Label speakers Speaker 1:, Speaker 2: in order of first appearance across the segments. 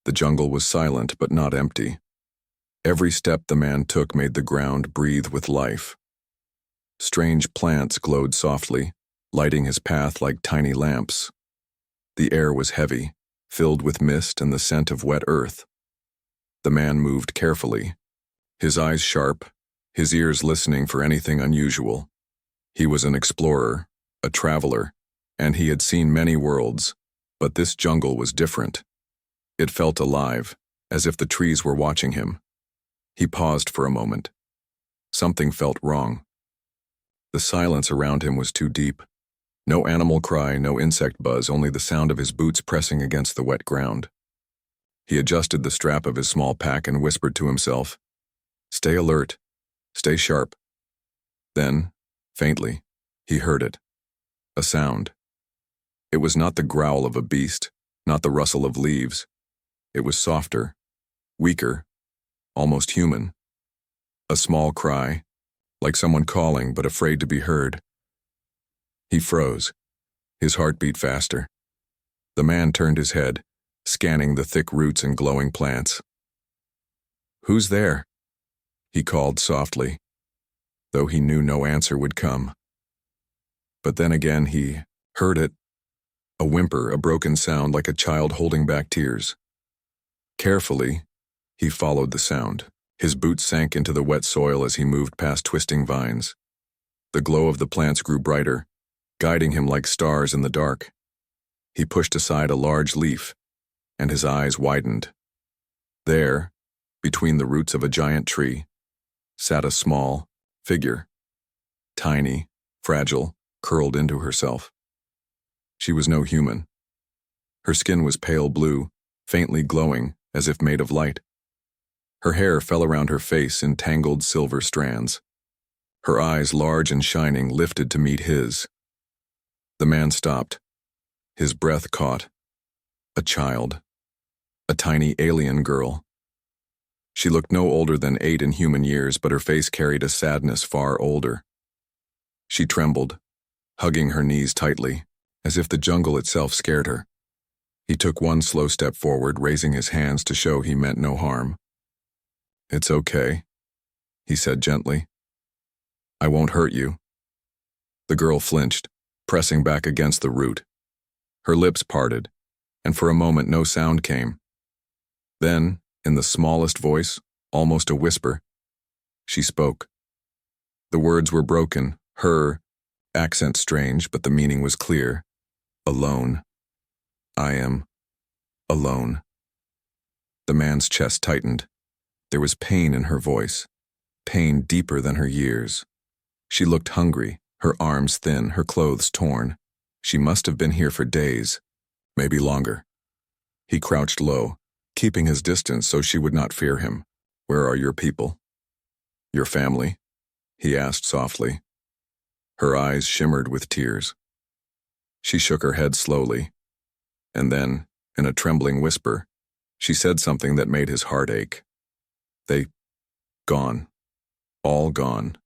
Speaker 1: The jungle was silent but not empty. Every step the man took made the ground breathe with life. Strange plants glowed softly, lighting his path like tiny lamps. The air was heavy, filled with mist and the scent of wet earth. The man moved carefully, his eyes sharp, his ears listening for anything unusual. He was an explorer, a traveler, and he had seen many worlds, but this jungle was different. It felt alive, as if the trees were watching him. He paused for a moment. Something felt wrong. The silence around him was too deep. No animal cry, no insect buzz, only the sound of his boots pressing against the wet ground. He adjusted the strap of his small pack and whispered to himself, "Stay alert, stay sharp." Then, faintly, he heard it. A sound. It was not the growl of a beast, not the rustle of leaves. It was softer, weaker, almost human. A small cry, like someone calling but afraid to be heard. He froze, his heart beat faster. The man turned his head, scanning the thick roots and glowing plants. "Who's there?" he called softly, though he knew no answer would come. But then again he heard it, a whimper, a broken sound like a child holding back tears. Carefully, he followed the sound. His boots sank into the wet soil as he moved past twisting vines. The glow of the plants grew brighter, guiding him like stars in the dark. He pushed aside a large leaf, and his eyes widened. There, between the roots of a giant tree, sat a small figure, tiny, fragile, curled into herself. She was no human. Her skin was pale blue, faintly glowing, as if made of light. Her hair fell around her face in tangled silver strands. Her eyes, large and shining, lifted to meet his. The man stopped, his breath caught. A child. A tiny alien girl. She looked no older than 8 in human years, but her face carried a sadness far older. She trembled, hugging her knees tightly, as if the jungle itself scared her. He took one slow step forward, raising his hands to show he meant no harm. "It's okay," he said gently. "I won't hurt you." The girl flinched, pressing back against the root. Her lips parted, and for a moment no sound came. Then, in the smallest voice, almost a whisper, she spoke. The words were broken, her accent strange, but the meaning was clear. "Alone. I am alone." The man's chest tightened. There was pain in her voice, pain deeper than her years. She looked hungry, her arms thin, her clothes torn. She must have been here for days, maybe longer. He crouched low, keeping his distance so she would not fear him. "Where are your people?" "Your family?" he asked softly. Her eyes shimmered with tears. She shook her head slowly, and then, in a trembling whisper, she said something that made his heart ache. "They gone. All gone."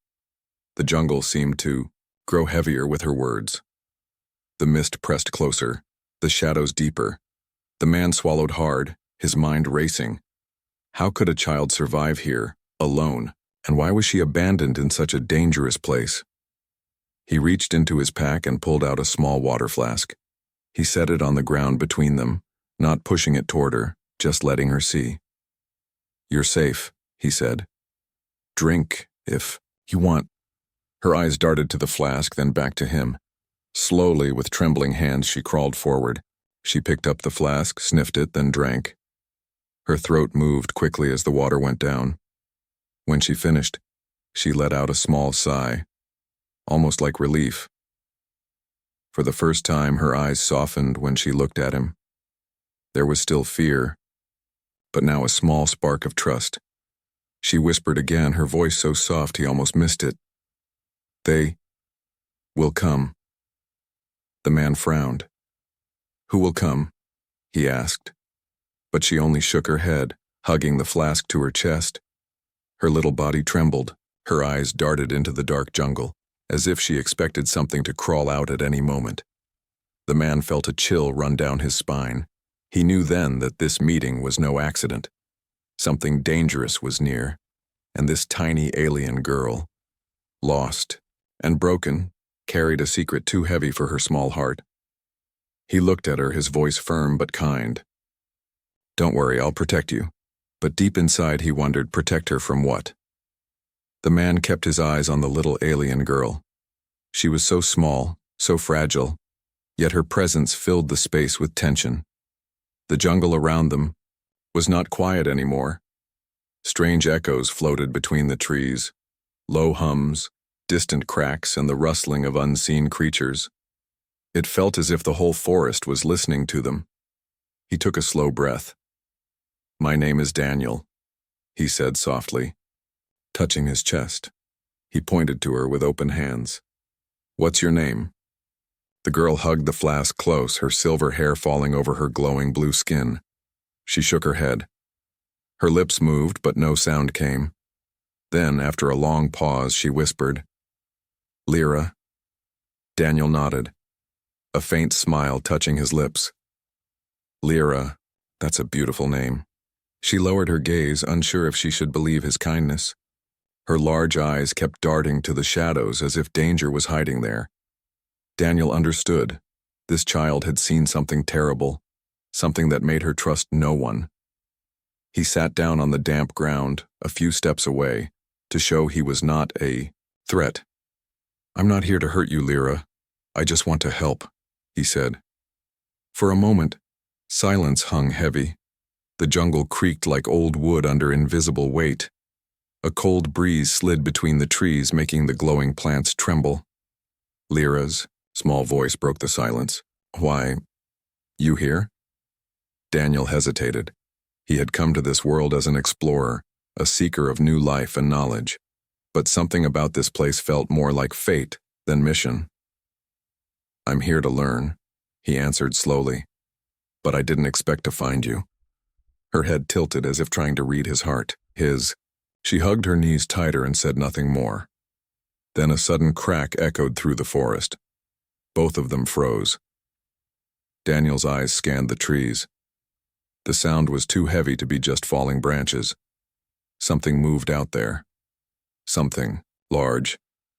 Speaker 1: The jungle seemed to grow heavier with her words. The mist pressed closer, the shadows deeper. The man swallowed hard, his mind racing. How could a child survive here, alone, and why was she abandoned in such a dangerous place? He reached into his pack and pulled out a small water flask. He set it on the ground between them, not pushing it toward her, just letting her see. "You're safe," he said. "Drink, if you want." Her eyes darted to the flask, then back to him. Slowly, with trembling hands, she crawled forward. She picked up the flask, sniffed it, then drank. Her throat moved quickly as the water went down. When she finished, she let out a small sigh, almost like relief. For the first time, her eyes softened when she looked at him. There was still fear, but now a small spark of trust. She whispered again, her voice so soft he almost missed it. "They will come." The man frowned. "Who will come?" he asked. But she only shook her head, hugging the flask to her chest. Her little body trembled, her eyes darted into the dark jungle, as if she expected something to crawl out at any moment. The man felt a chill run down his spine. He knew then that this meeting was no accident. Something dangerous was near, and this tiny alien girl, lost and broken, carried a secret too heavy for her small heart. He looked at her, his voice firm but kind. "Don't worry, I'll protect you." But deep inside he wondered, protect her from what? The man kept his eyes on the little alien girl. She was so small, so fragile, yet her presence filled the space with tension. The jungle around them was not quiet anymore. Strange echoes floated between the trees, low hums, distant cracks, and the rustling of unseen creatures. It felt as if the whole forest was listening to them. He took a slow breath. "My name is Daniel," he said softly, touching his chest. He pointed to her with open hands. "What's your name?" The girl hugged the flask close, her silver hair falling over her glowing blue skin. She shook her head. Her lips moved, but no sound came. Then, after a long pause, she whispered, "Lyra." Daniel nodded, a faint smile touching his lips. "Lyra, that's a beautiful name." She lowered her gaze, unsure if she should believe his kindness. Her large eyes kept darting to the shadows as if danger was hiding there. Daniel understood. This child had seen something terrible, something that made her trust no one. He sat down on the damp ground, a few steps away, to show he was not a threat. "I'm not here to hurt you, Lyra. I just want to help," he said. For a moment, silence hung heavy. The jungle creaked like old wood under invisible weight. A cold breeze slid between the trees, making the glowing plants tremble. Lyra's small voice broke the silence. "Why, you here?" Daniel hesitated. He had come to this world as an explorer, a seeker of new life and knowledge. But something about this place felt more like fate than mission. "I'm here to learn," he answered slowly. "But I didn't expect to find you." Her head tilted as if trying to read his heart. She hugged her knees tighter and said nothing more. Then a sudden crack echoed through the forest. Both of them froze. Daniel's eyes scanned the trees. The sound was too heavy to be just falling branches. Something moved out there. Something large.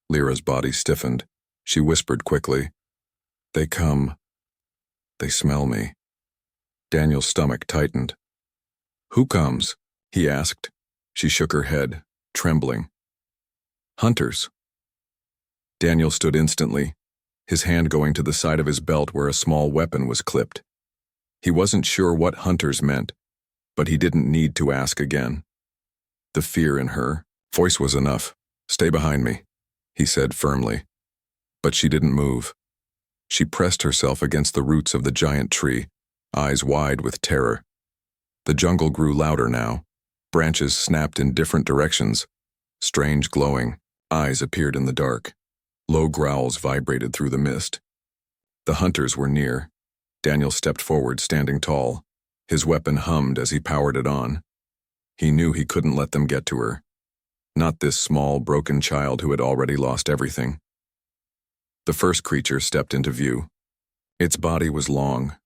Speaker 1: Lyra's body stiffened. She whispered quickly, "They come. They smell me." Daniel's stomach tightened. "Who comes?" he asked. She shook her head, trembling. "Hunters." Daniel stood instantly, his hand going to the side of his belt where a small weapon was clipped. He wasn't sure what hunters meant, but he didn't need to ask again. The fear in her voice was enough. "Stay behind me," he said firmly. But she didn't move. She pressed herself against the roots of the giant tree, eyes wide with terror. The jungle grew louder now. Branches snapped in different directions. Strange glowing eyes appeared in the dark. Low growls vibrated through the mist. The hunters were near. Daniel stepped forward, standing tall. His weapon hummed as he powered it on. He knew he couldn't let them get to her. Not this small, broken child who had already lost everything. The first creature stepped into view. Its body was long,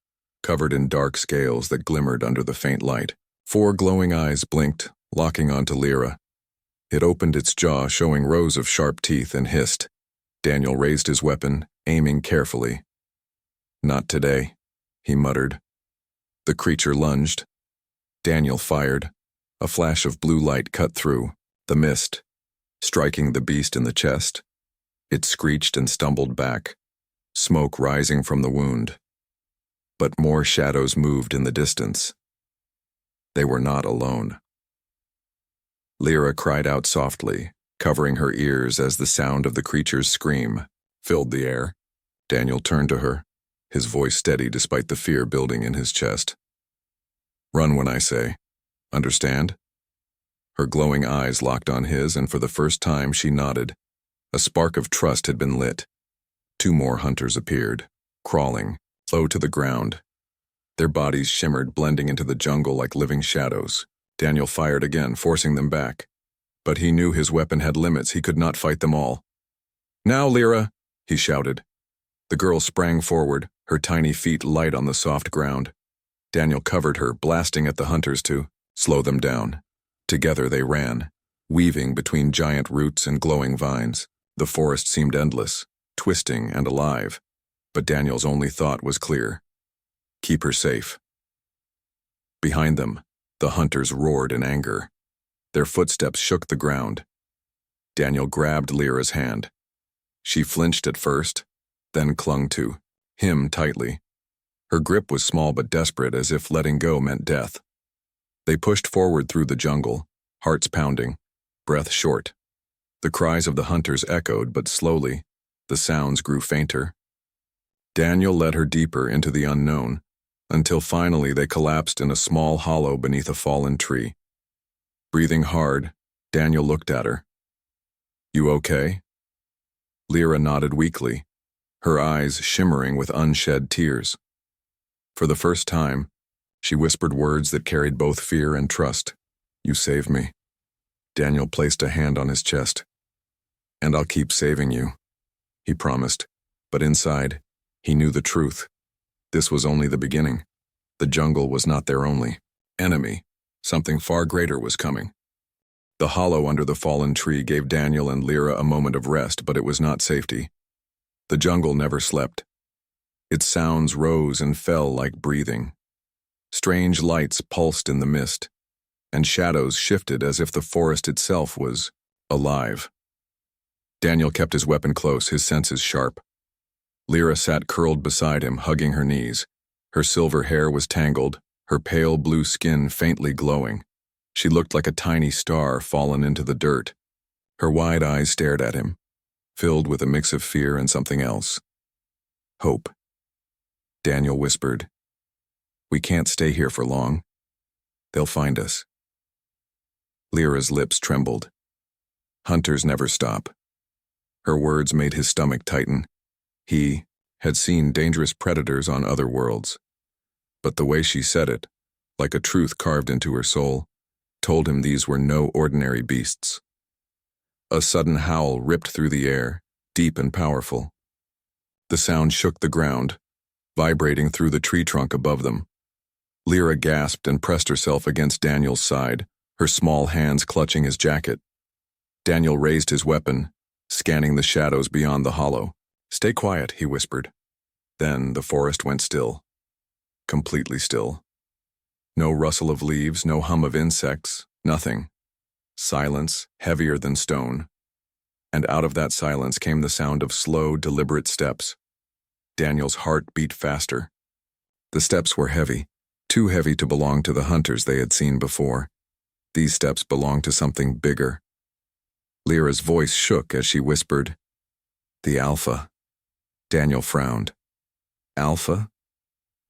Speaker 1: covered in dark scales that glimmered under the faint light. 4 glowing eyes blinked, locking onto Lyra. It opened its jaw, showing rows of sharp teeth, and hissed. Daniel raised his weapon, aiming carefully. "Not today," he muttered. The creature lunged. Daniel fired. A flash of blue light cut through the mist, striking the beast in the chest. It screeched and stumbled back, smoke rising from the wound. But more shadows moved in the distance. They were not alone. Lyra cried out softly, covering her ears as the sound of the creature's scream filled the air. Daniel turned to her, his voice steady despite the fear building in his chest. "Run when I say. Understand?" Her glowing eyes locked on his, and for the first time she nodded. A spark of trust had been lit. 2 more hunters appeared, crawling, low to the ground. Their bodies shimmered, blending into the jungle like living shadows. Daniel fired again, forcing them back. But he knew his weapon had limits. He could not fight them all. "Now, Lyra!" he shouted. The girl sprang forward, her tiny feet light on the soft ground. Daniel covered her, blasting at the hunters to slow them down. Together they ran, weaving between giant roots and glowing vines. The forest seemed endless, twisting and alive, but Daniel's only thought was clear. Keep her safe. Behind them, the hunters roared in anger. Their footsteps shook the ground. Daniel grabbed Lyra's hand. She flinched at first, then clung to him tightly. Her grip was small but desperate, as if letting go meant death. They pushed forward through the jungle, hearts pounding, breath short. The cries of the hunters echoed, but slowly, the sounds grew fainter. Daniel led her deeper into the unknown, until finally they collapsed in a small hollow beneath a fallen tree. Breathing hard, Daniel looked at her. "You okay?" Lyra nodded weakly, her eyes shimmering with unshed tears. For the first time, she whispered words that carried both fear and trust. "You saved me." Daniel placed a hand on his chest. "And I'll keep saving you," he promised, but inside, he knew the truth. This was only the beginning. The jungle was not their only enemy. Something far greater was coming. The hollow under the fallen tree gave Daniel and Lyra a moment of rest, but it was not safety. The jungle never slept. Its sounds rose and fell like breathing. Strange lights pulsed in the mist, and shadows shifted as if the forest itself was alive. Daniel kept his weapon close, his senses sharp. Lyra sat curled beside him, hugging her knees. Her silver hair was tangled, her pale blue skin faintly glowing. She looked like a tiny star fallen into the dirt. Her wide eyes stared at him, filled with a mix of fear and something else. "Hope." Daniel whispered, "We can't stay here for long. They'll find us." Lyra's lips trembled. Hunters never stop. Her words made his stomach tighten. He had seen dangerous predators on other worlds, but the way she said it, like a truth carved into her soul, told him these were no ordinary beasts. A sudden howl ripped through the air, deep and powerful. The sound shook the ground, vibrating through the tree trunk above them. Lyra gasped and pressed herself against Daniel's side, her small hands clutching his jacket. Daniel raised his weapon, scanning the shadows beyond the hollow. "Stay quiet," he whispered. Then the forest went still. Completely still. No rustle of leaves, no hum of insects, nothing. Silence, heavier than stone. And out of that silence came the sound of slow, deliberate steps. Daniel's heart beat faster. The steps were heavy, too heavy to belong to the hunters they had seen before. These steps belonged to something bigger. Lyra's voice shook as she whispered, "The Alpha." Daniel frowned. "Alpha?"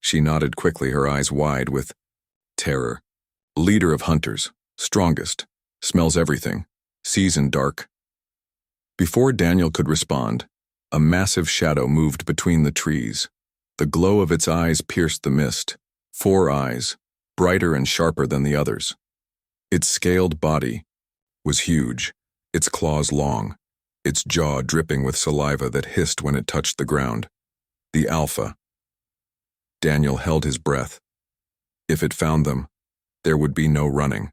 Speaker 1: She nodded quickly, her eyes wide with terror. "Leader of hunters, strongest, smells everything, sees in dark." Before Daniel could respond, a massive shadow moved between the trees. The glow of its eyes pierced the mist. 4 eyes, brighter and sharper than the others. Its scaled body was huge, its claws long, its jaw dripping with saliva that hissed when it touched the ground. The Alpha. Daniel held his breath. If it found them, there would be no running.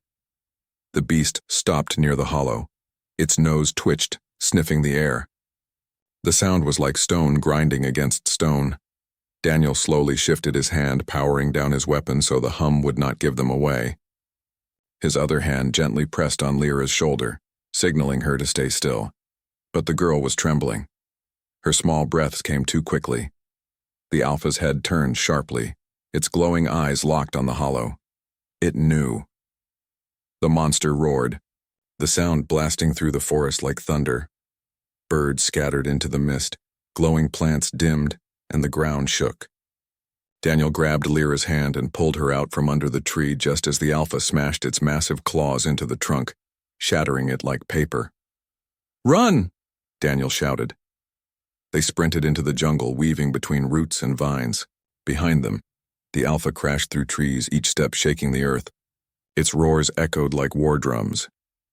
Speaker 1: The beast stopped near the hollow. Its nose twitched, sniffing the air. The sound was like stone grinding against stone. Daniel slowly shifted his hand, powering down his weapon so the hum would not give them away. His other hand gently pressed on Lyra's shoulder, signaling her to stay still. But the girl was trembling. Her small breaths came too quickly. The Alpha's head turned sharply, its glowing eyes locked on the hollow. It knew. The monster roared, the sound blasting through the forest like thunder. Birds scattered into the mist, glowing plants dimmed, and the ground shook. Daniel grabbed Lyra's hand and pulled her out from under the tree just as the Alpha smashed its massive claws into the trunk, shattering it like paper. "Run!" Daniel shouted. They sprinted into the jungle, weaving between roots and vines. Behind them, the Alpha crashed through trees, each step shaking the earth. Its roars echoed like war drums.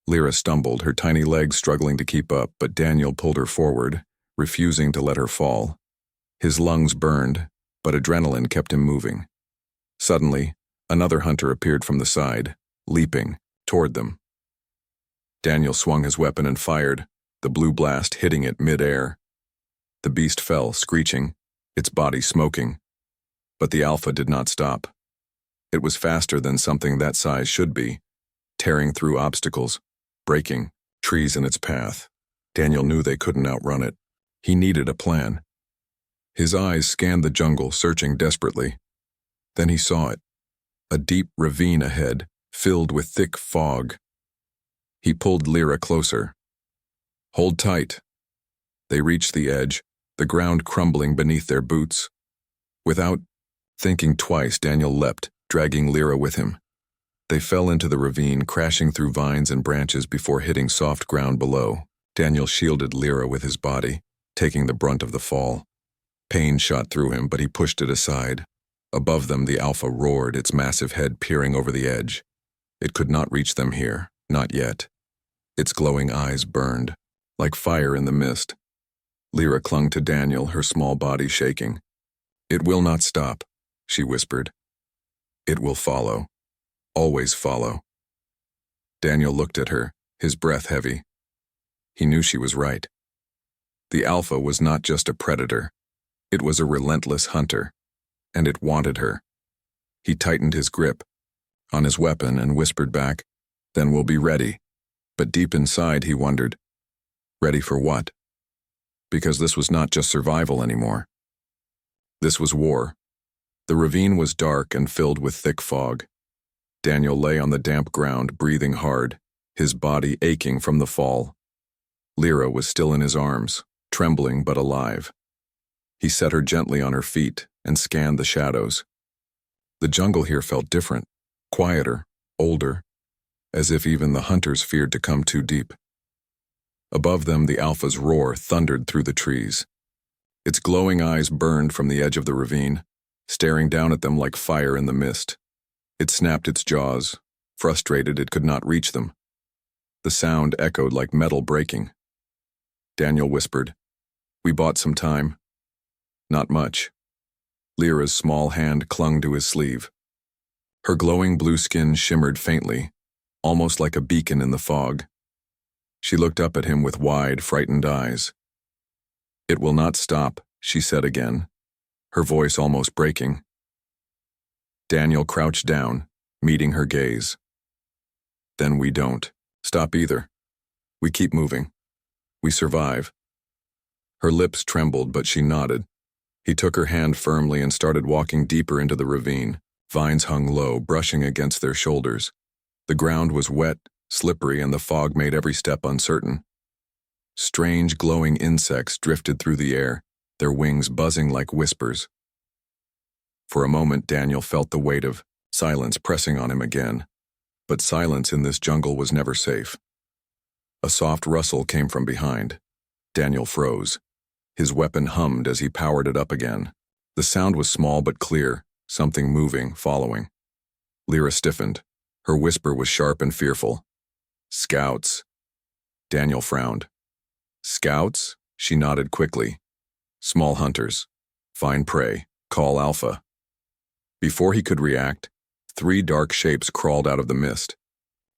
Speaker 1: Lyra stumbled, her tiny legs struggling to keep up, but Daniel pulled her forward, refusing to let her fall. His lungs burned, but adrenaline kept him moving. Suddenly, another hunter appeared from the side, leaping toward them. Daniel swung his weapon and fired, the blue blast hitting it mid-air. The beast fell, screeching, its body smoking. But the alpha did not stop. It was faster than something that size should be, tearing through obstacles, breaking trees in its path. Daniel knew they couldn't outrun it. He needed a plan. His eyes scanned the jungle, searching desperately. Then he saw it, a deep ravine ahead, filled with thick fog. He pulled Lyra closer. "Hold tight." They reached the edge, the ground crumbling beneath their boots. Without thinking twice, Daniel leapt, dragging Lyra with him. They fell into the ravine, crashing through vines and branches before hitting soft ground below. Daniel shielded Lyra with his body, taking the brunt of the fall. Pain shot through him, but he pushed it aside. Above them, the alpha roared, its massive head peering over the edge. It could not reach them here, not yet. Its glowing eyes burned, like fire in the mist. Lyra clung to Daniel, her small body shaking. "It will not stop," she whispered. "It will follow. Always follow." Daniel looked at her, his breath heavy. He knew she was right. The alpha was not just a predator. It was a relentless hunter, and it wanted her. He tightened his grip on his weapon and whispered back, "Then we'll be ready." But deep inside he wondered, ready for what? Because this was not just survival anymore. This was war. The ravine was dark and filled with thick fog. Daniel lay on the damp ground, breathing hard, his body aching from the fall. Lyra was still in his arms, trembling but alive. He set her gently on her feet and scanned the shadows. The jungle here felt different, quieter, older, as if even the hunters feared to come too deep. Above them, the alpha's roar thundered through the trees. Its glowing eyes burned from the edge of the ravine, staring down at them like fire in the mist. It snapped its jaws, frustrated it could not reach them. The sound echoed like metal breaking. Daniel whispered, "We bought some time." "Not much." Lyra's small hand clung to his sleeve. Her glowing blue skin shimmered faintly, almost like a beacon in the fog. She looked up at him with wide, frightened eyes. "It will not stop," she said again, her voice almost breaking. Daniel crouched down, meeting her gaze. "Then we don't stop either. We keep moving. We survive." Her lips trembled, but she nodded. He took her hand firmly and started walking deeper into the ravine. Vines hung low, brushing against their shoulders. The ground was wet, slippery, and the fog made every step uncertain. Strange, glowing insects drifted through the air, their wings buzzing like whispers. For a moment, Daniel felt the weight of silence pressing on him again. But silence in this jungle was never safe. A soft rustle came from behind. Daniel froze. His weapon hummed as he powered it up again. The sound was small but clear, something moving, following. Lyra stiffened. Her whisper was sharp and fearful. "Scouts." Daniel frowned. "Scouts?" She nodded quickly. "Small hunters. Find prey. Call Alpha." Before he could react, 3 dark shapes crawled out of the mist.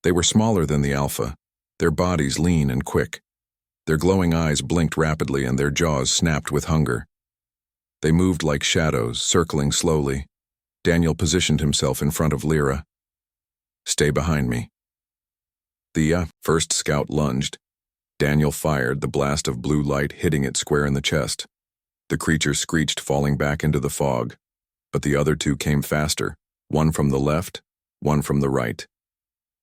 Speaker 1: They were smaller than the Alpha, their bodies lean and quick. Their glowing eyes blinked rapidly and their jaws snapped with hunger. They moved like shadows, circling slowly. Daniel positioned himself in front of Lyra. "Stay behind me." The first scout lunged. Daniel fired, the blast of blue light hitting it square in the chest. The creature screeched, falling back into the fog. But the other 2 came faster, one from the left, one from the right.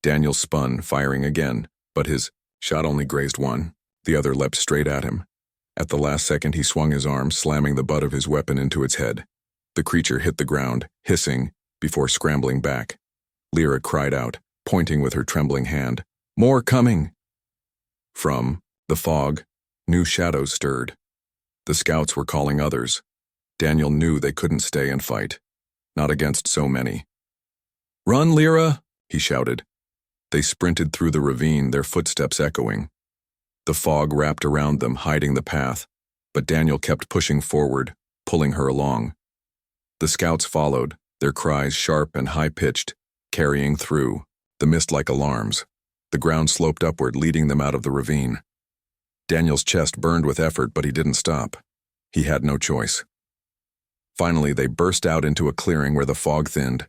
Speaker 1: Daniel spun, firing again, but his shot only grazed one. The other leapt straight at him. At the last second, he swung his arm, slamming the butt of his weapon into its head. The creature hit the ground, hissing, before scrambling back. Lyra cried out, pointing with her trembling hand, "More coming!" From the fog, new shadows stirred. The scouts were calling others. Daniel knew they couldn't stay and fight. Not against so many. "Run, Lyra!" he shouted. They sprinted through the ravine, their footsteps echoing. The fog wrapped around them, hiding the path, but Daniel kept pushing forward, pulling her along. The scouts followed, their cries sharp and high-pitched, carrying through the mist like alarms. The ground sloped upward, leading them out of the ravine. Daniel's chest burned with effort, but he didn't stop. He had no choice. Finally, they burst out into a clearing where the fog thinned.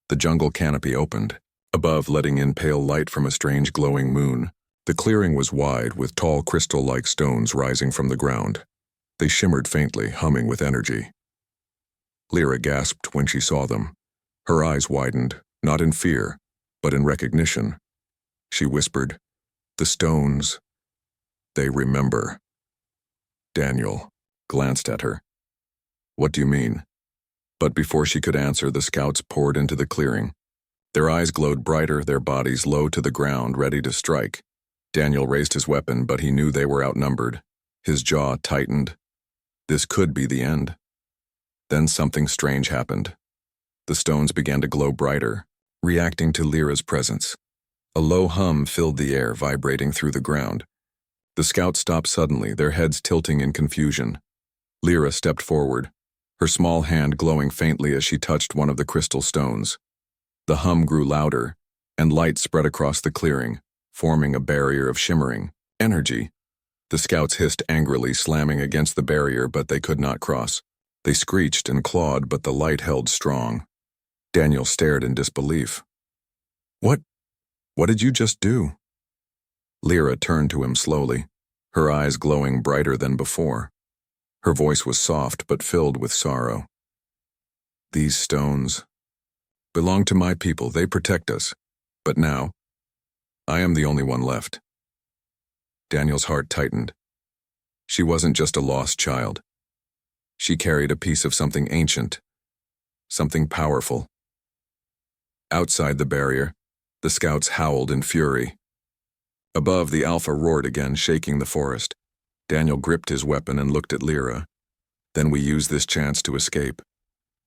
Speaker 1: The jungle canopy opened, above letting in pale light from a strange glowing moon. The clearing was wide, with tall crystal-like stones rising from the ground. They shimmered faintly, humming with energy. Lyra gasped when she saw them. Her eyes widened, not in fear, but in recognition. She whispered, "The stones. They remember." Daniel glanced at her. "What do you mean?" But before she could answer, the scouts poured into the clearing. Their eyes glowed brighter, their bodies low to the ground, ready to strike. Daniel raised his weapon, but he knew they were outnumbered. His jaw tightened. This could be the end. Then something strange happened. The stones began to glow brighter, reacting to Lyra's presence. A low hum filled the air, vibrating through the ground. The scouts stopped suddenly, their heads tilting in confusion. Lyra stepped forward, her small hand glowing faintly as she touched one of the crystal stones. The hum grew louder, and light spread across the clearing, forming a barrier of shimmering energy. The scouts hissed angrily, slamming against the barrier, but they could not cross. They screeched and clawed, but the light held strong. Daniel stared in disbelief. What did you just do?" Lyra turned to him slowly, her eyes glowing brighter than before. Her voice was soft but filled with sorrow. "These stones belong to my people. They protect us. But now, I am the only one left." Daniel's heart tightened. She wasn't just a lost child. She carried a piece of something ancient, something powerful. Outside the barrier, the scouts howled in fury. Above, the Alpha roared again, shaking the forest. Daniel gripped his weapon and looked at Lyra. "Then we use this chance to escape.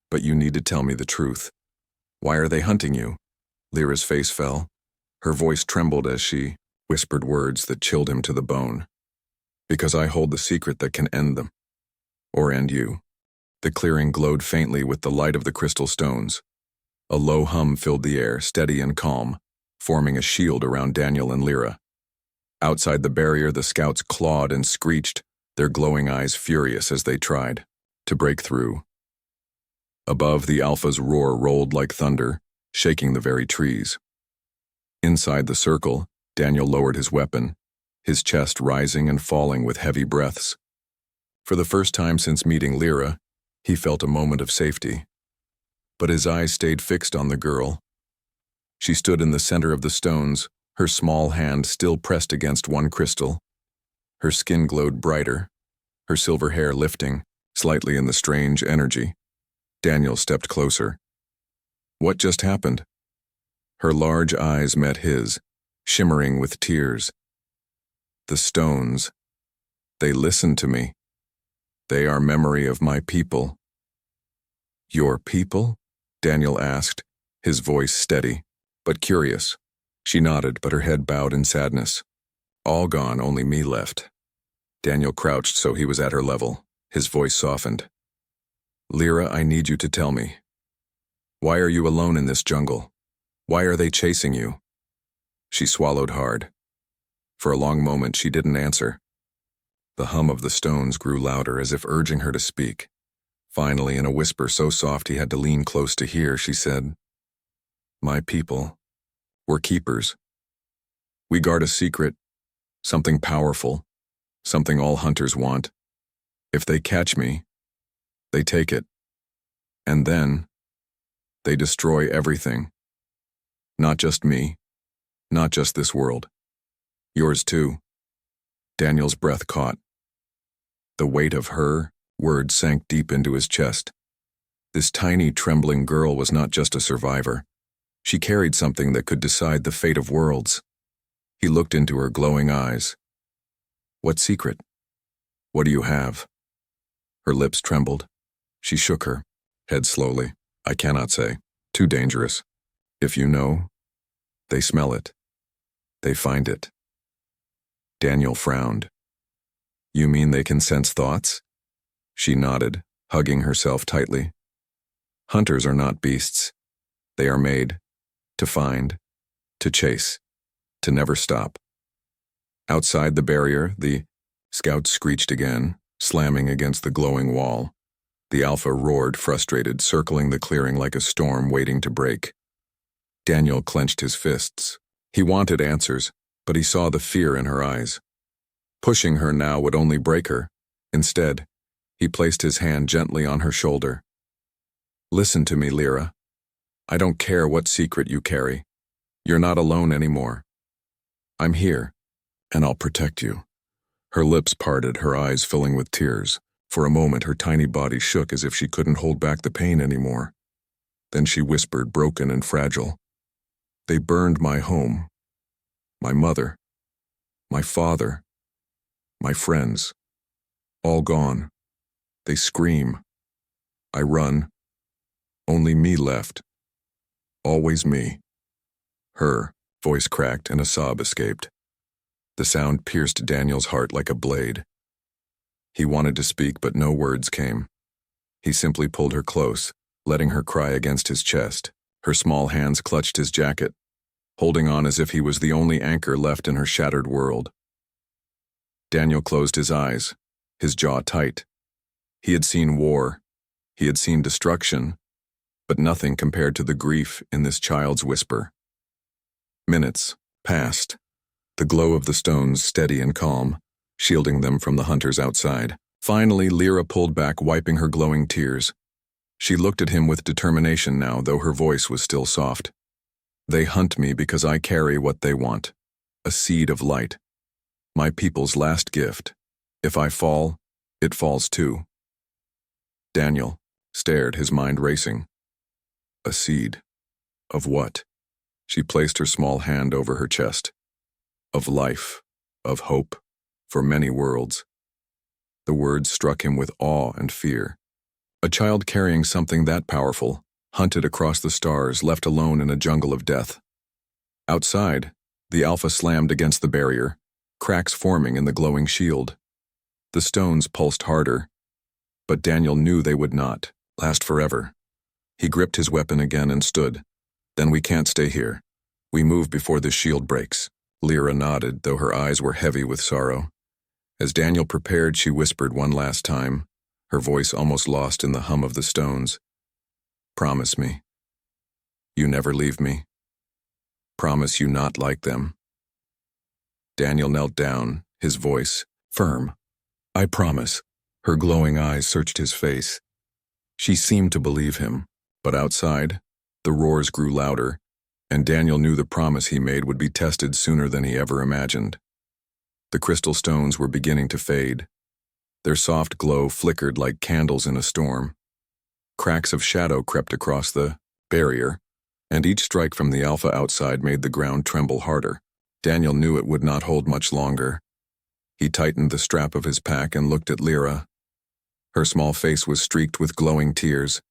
Speaker 1: But you need to tell me the truth. Why are they hunting you?" Lyra's face fell. Her voice trembled as she whispered words that chilled him to the bone. "Because I hold the secret that can end them. Or end you." The clearing glowed faintly with the light of the crystal stones. A low hum filled the air, steady and calm, forming a shield around Daniel and Lyra. Outside the barrier, the scouts clawed and screeched, their glowing eyes furious as they tried to break through. Above, the Alpha's roar rolled like thunder, shaking the very trees. Inside the circle, Daniel lowered his weapon, his chest rising and falling with heavy breaths. For the first time since meeting Lyra, he felt a moment of safety. But his eyes stayed fixed on the girl. She stood in the center of the stones, her small hand still pressed against one crystal. Her skin glowed brighter, her silver hair lifting, slightly in the strange energy. Daniel stepped closer. "What just happened?" Her large eyes met his, shimmering with tears. "The stones. They listened to me. They are memory of my people." "Your people?" Daniel asked, his voice steady, but curious. She nodded, but her head bowed in sadness. "All gone, only me left." Daniel crouched so he was at her level, his voice softened. "Lyra, I need you to tell me. Why are you alone in this jungle? Why are they chasing you?" She swallowed hard. For a long moment, she didn't answer. The hum of the stones grew louder, as if urging her to speak. Finally, in a whisper so soft he had to lean close to hear, she said, "My people, we're keepers. We guard a secret, something powerful, something all hunters want. If they catch me, they take it. And then, they destroy everything. Not just me, not just this world. Yours too." Daniel's breath caught. The weight of her words sank deep into his chest. This tiny, trembling girl was not just a survivor. She carried something that could decide the fate of worlds. He looked into her glowing eyes. "What secret? What do you have?" Her lips trembled. She shook her head slowly. "I cannot say. Too dangerous. If you know, they smell it. They find it." Daniel frowned. "You mean they can sense thoughts?" She nodded, hugging herself tightly. Hunters are not beasts. They are made to find, to chase, to never stop. Outside the barrier, the scouts screeched again, slamming against the glowing wall. The Alpha roared, frustrated, circling the clearing like a storm waiting to break. Daniel clenched his fists. He wanted answers, but he saw the fear in her eyes. Pushing her now would only break her. Instead, he placed his hand gently on her shoulder. Listen to me, Lyra. I don't care what secret you carry. You're not alone anymore. I'm here, and I'll protect you. Her lips parted, her eyes filling with tears. For a moment, her tiny body shook as if she couldn't hold back the pain anymore. Then she whispered, broken and fragile. They burned my home, my mother, my father, my friends. All gone. They scream. I run. Only me left. Always me. Her voice cracked and a sob escaped. The sound pierced Daniel's heart like a blade. He wanted to speak, but no words came. He simply pulled her close, letting her cry against his chest. Her small hands clutched his jacket, holding on as if he was the only anchor left in her shattered world. Daniel closed his eyes, his jaw tight. He had seen war. He had seen destruction, but nothing compared to the grief in this child's whisper. Minutes passed, the glow of the stones steady and calm, shielding them from the hunters outside. Finally, Lyra pulled back, wiping her glowing tears. She looked at him with determination now, though her voice was still soft. They hunt me because I carry what they want, a seed of light. My people's last gift. If I fall, it falls too. Daniel stared, his mind racing. A seed. Of what? She placed her small hand over her chest. Of life, of hope, for many worlds. The words struck him with awe and fear. A child carrying something that powerful, hunted across the stars, left alone in a jungle of death. Outside, the Alpha slammed against the barrier, cracks forming in the glowing shield. The stones pulsed harder, but Daniel knew they would not last forever. He gripped his weapon again and stood. Then we can't stay here. We move before the shield breaks. Lyra nodded, though her eyes were heavy with sorrow. As Daniel prepared, she whispered one last time, her voice almost lost in the hum of the stones. Promise me. You never leave me. Promise you not like them. Daniel knelt down, his voice firm. I promise. Her glowing eyes searched his face. She seemed to believe him, but outside, the roars grew louder, and Daniel knew the promise he made would be tested sooner than he ever imagined. The crystal stones were beginning to fade. Their soft glow flickered like candles in a storm. Cracks of shadow crept across the barrier, and each strike from the Alpha outside made the ground tremble harder. Daniel knew it would not hold much longer. He tightened the strap of his pack and looked at Lyra. Her small face was streaked with glowing tears,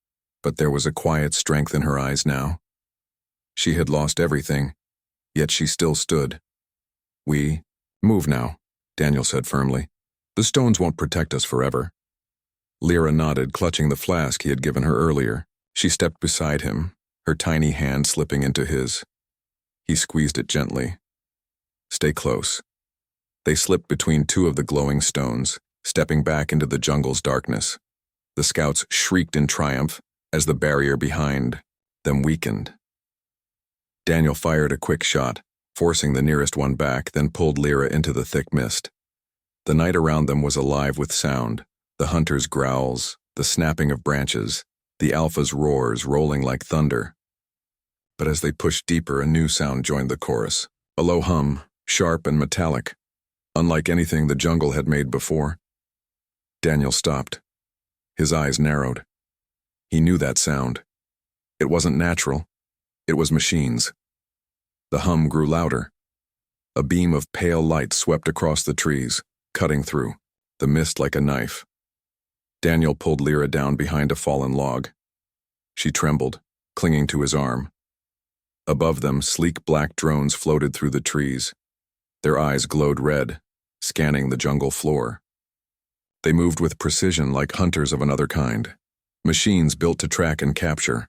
Speaker 1: but there was a quiet strength in her eyes now. She had lost everything, yet she still stood. We move now, Daniel said firmly. The stones won't protect us forever. Lyra nodded, clutching the flask he had given her earlier. She stepped beside him, her tiny hand slipping into his. He squeezed it gently. Stay close. They slipped between two of the glowing stones, stepping back into the jungle's darkness. The scouts shrieked in triumph as the barrier behind them weakened. Daniel fired a quick shot, forcing the nearest one back, then pulled Lyra into the thick mist. The night around them was alive with sound, the hunters' growls, the snapping of branches, the Alpha's roars rolling like thunder. But as they pushed deeper, a new sound joined the chorus, a low hum, sharp and metallic, unlike anything the jungle had made before. Daniel stopped. His eyes narrowed. He knew that sound. It wasn't natural. It was machines. The hum grew louder. A beam of pale light swept across the trees, cutting through, the mist like a knife. Daniel pulled Lyra down behind a fallen log. She trembled, clinging to his arm. Above them, sleek black drones floated through the trees. Their eyes glowed red, scanning the jungle floor. They moved with precision like hunters of another kind. Machines built to track and capture.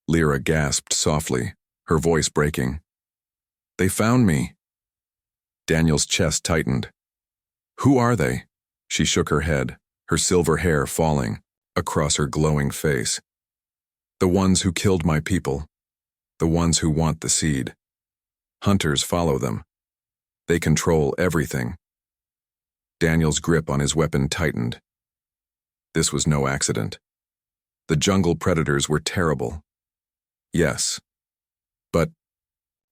Speaker 1: Lyra gasped softly, her voice breaking. They found me. Daniel's chest tightened. Who are they? She shook her head, her silver hair falling across her glowing face. The ones who killed my people. The ones who want the seed. Hunters follow them. They control everything. Daniel's grip on his weapon tightened. This was no accident. The jungle predators were terrible. Yes. But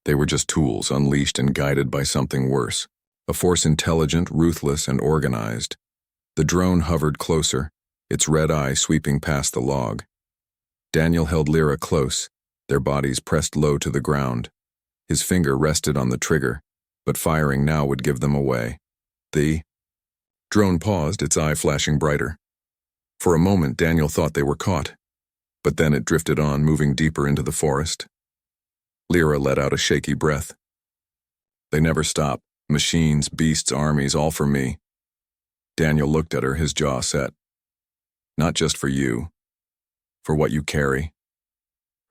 Speaker 1: they were just tools unleashed and guided by something worse. A force intelligent, ruthless, and organized. The drone hovered closer, its red eye sweeping past the log. Daniel held Lyra close, their bodies pressed low to the ground. His finger rested on the trigger, but firing now would give them away. The drone paused, its eye flashing brighter. For a moment, Daniel thought they were caught, but then it drifted on, moving deeper into the forest. Lyra let out a shaky breath. They never stop. Machines, beasts, armies, all for me. Daniel looked at her, his jaw set. Not just for you. For what you carry.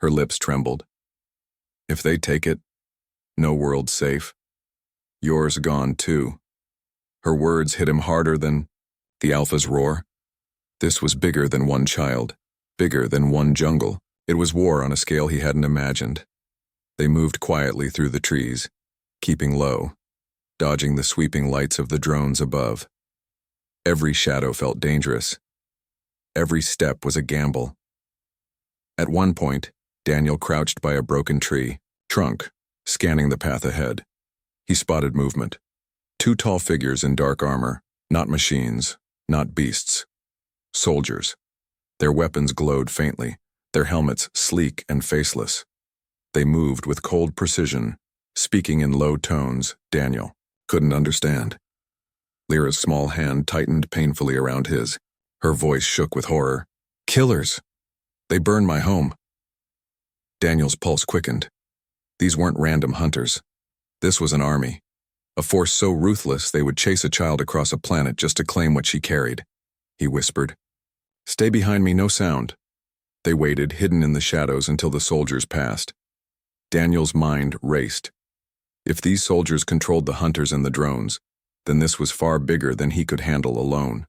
Speaker 1: Her lips trembled. If they take it, no world's safe. Yours gone too. Her words hit him harder than the Alpha's roar. This was bigger than one child, bigger than one jungle. It was war on a scale he hadn't imagined. They moved quietly through the trees, keeping low, dodging the sweeping lights of the drones above. Every shadow felt dangerous. Every step was a gamble. At one point, Daniel crouched by a broken tree, trunk, scanning the path ahead. He spotted movement. Two tall figures in dark armor, not machines, not beasts. Soldiers. Their weapons glowed faintly, their helmets sleek and faceless. They moved with cold precision, speaking in low tones. Daniel couldn't understand. Lyra's small hand tightened painfully around his. Her voice shook with horror. Killers! They burned my home. Daniel's pulse quickened. These weren't random hunters. This was an army. A force so ruthless they would chase a child across a planet just to claim what she carried. He whispered. Stay behind me, no sound. They waited, hidden in the shadows, until the soldiers passed. Daniel's mind raced. If these soldiers controlled the hunters and the drones, then this was far bigger than he could handle alone.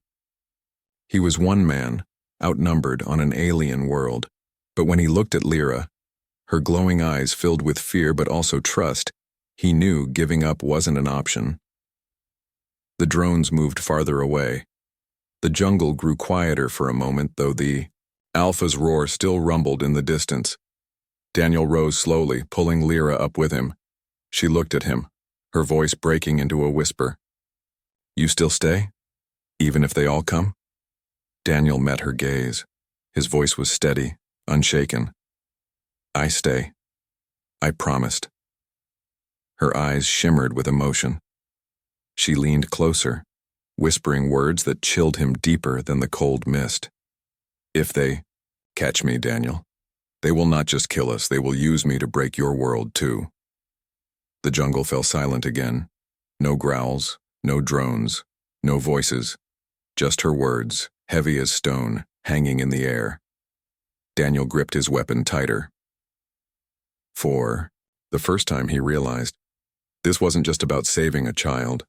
Speaker 1: He was one man, outnumbered on an alien world, but when he looked at Lyra, her glowing eyes filled with fear but also trust, he knew giving up wasn't an option. The drones moved farther away. The jungle grew quieter for a moment, though the Alpha's roar still rumbled in the distance. Daniel rose slowly, pulling Lyra up with him. She looked at him, her voice breaking into a whisper. You still stay? Even if they all come? Daniel met her gaze. His voice was steady, unshaken. I stay. I promised. Her eyes shimmered with emotion. She leaned closer, whispering words that chilled him deeper than the cold mist. If they catch me, Daniel, they will not just kill us, they will use me to break your world too. The jungle fell silent again. No growls, no drones, no voices, just her words, heavy as stone, hanging in the air. Daniel gripped his weapon tighter. For the first time he realized, this wasn't just about saving a child.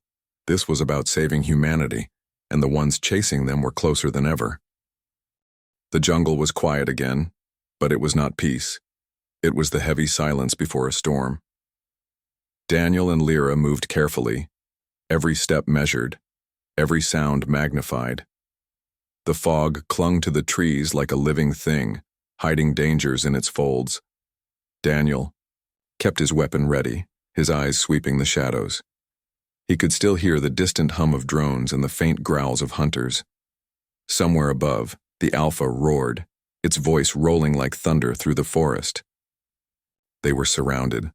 Speaker 1: This was about saving humanity, and the ones chasing them were closer than ever. The jungle was quiet again, but it was not peace. It was the heavy silence before a storm. Daniel and Lyra moved carefully, every step measured, every sound magnified. The fog clung to the trees like a living thing, hiding dangers in its folds. Daniel kept his weapon ready, his eyes sweeping the shadows. He could still hear the distant hum of drones and the faint growls of hunters. Somewhere above, the Alpha roared, its voice rolling like thunder through the forest. They were surrounded.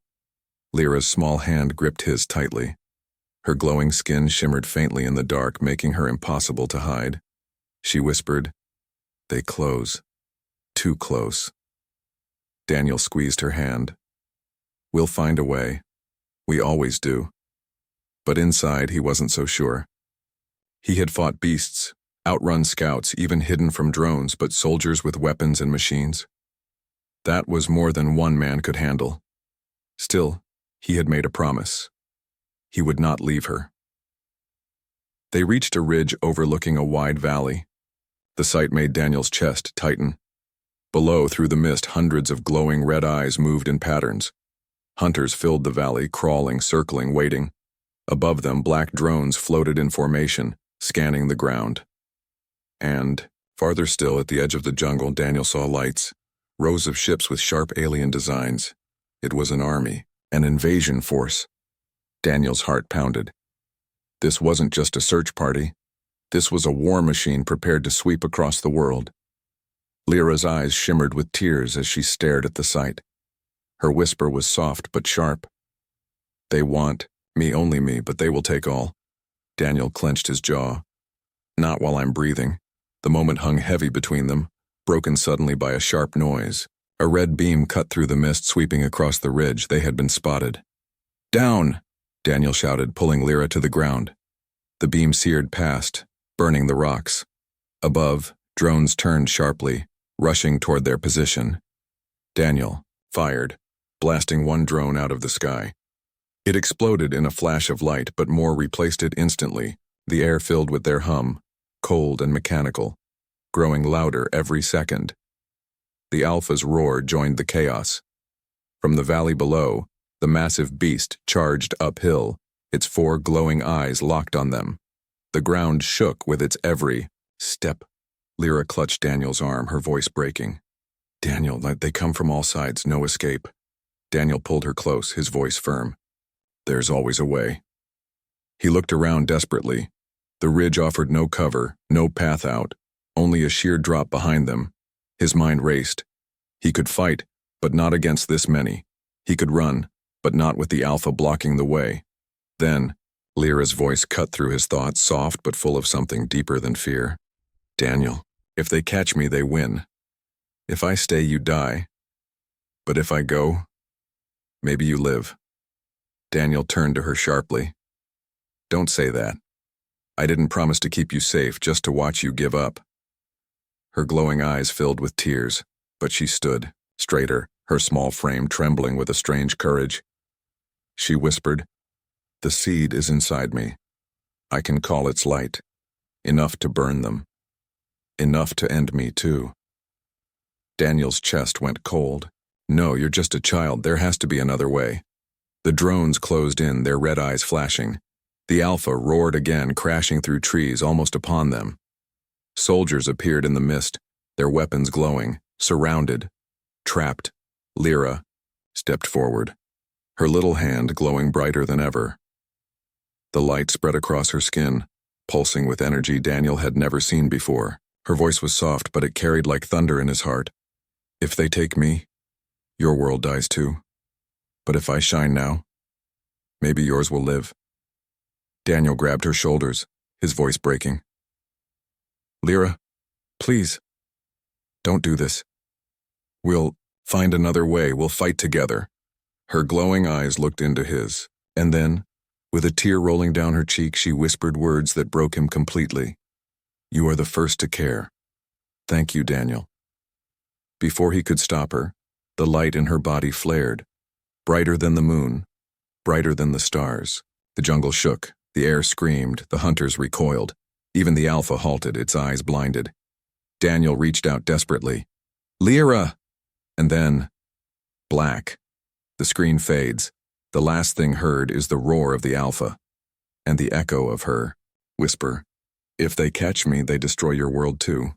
Speaker 1: Lyra's small hand gripped his tightly. Her glowing skin shimmered faintly in the dark, making her impossible to hide. She whispered, "They close. Too close." Daniel squeezed her hand. "We'll find a way. We always do." But inside, he wasn't so sure. He had fought beasts, Outrun scouts, even hidden from drones, but soldiers with weapons and machines. That was more than one man could handle. Still, he had made a promise. He would not leave her. They reached a ridge overlooking a wide valley. The sight made Daniel's chest tighten. Below, through the mist, hundreds of glowing red eyes moved in patterns. Hunters filled the valley, crawling, circling, waiting. Above them, black drones floated in formation, scanning the ground. And, farther still, at the edge of the jungle, Daniel saw lights. Rows of ships with sharp alien designs. It was an army, an invasion force. Daniel's heart pounded. This wasn't just a search party. This was a war machine prepared to sweep across the world. Lyra's eyes shimmered with tears as she stared at the sight. Her whisper was soft but sharp. They want me, only me, but they will take all. Daniel clenched his jaw. Not while I'm breathing. The moment hung heavy between them, broken suddenly by a sharp noise. A red beam cut through the mist, sweeping across the ridge. They had been spotted. Down! Daniel shouted, pulling Lyra to the ground. The beam seared past, burning the rocks. Above, drones turned sharply, rushing toward their position. Daniel fired, blasting one drone out of the sky. It exploded in a flash of light, but more replaced it instantly, the air filled with their hum, cold and mechanical, growing louder every second. The Alpha's roar joined the chaos. From the valley below, the massive beast charged uphill, its four glowing eyes locked on them. The ground shook with its every step. Lyra clutched Daniel's arm, her voice breaking. Daniel, they come from all sides, no escape. Daniel pulled her close, his voice firm. There's always a way. He looked around desperately. The ridge offered no cover, no path out, only a sheer drop behind them. His mind raced. He could fight, but not against this many. He could run, but not with the Alpha blocking the way. Then, Lyra's voice cut through his thoughts, soft but full of something deeper than fear. Daniel, if they catch me, they win. If I stay, you die. But if I go, maybe you live. Daniel turned to her sharply. Don't say that. I didn't promise to keep you safe, just to watch you give up. Her glowing eyes filled with tears, but she stood, straighter, her small frame trembling with a strange courage. She whispered, The seed is inside me. I can call its light. Enough to burn them. Enough to end me, too. Daniel's chest went cold. No, you're just a child. There has to be another way. The drones closed in, their red eyes flashing. The Alpha roared again, crashing through trees almost upon them. Soldiers appeared in the mist, their weapons glowing, surrounded, trapped. Lyra stepped forward, her little hand glowing brighter than ever. The light spread across her skin, pulsing with energy Daniel had never seen before. Her voice was soft, but it carried like thunder in his heart. If they take me, your world dies too. But if I shine now, maybe yours will live. Daniel grabbed her shoulders, his voice breaking. Lyra, please, don't do this. We'll find another way. We'll fight together. Her glowing eyes looked into his, and then, with a tear rolling down her cheek, she whispered words that broke him completely. You are the first to care. Thank you, Daniel. Before he could stop her, the light in her body flared, brighter than the moon, brighter than the stars. The jungle shook, the air screamed, the hunters recoiled. Even the Alpha halted, its eyes blinded. Daniel reached out desperately. Lyra! And then, black. The screen fades. The last thing heard is the roar of the Alpha, and the echo of her whisper. If they catch me, they destroy your world too.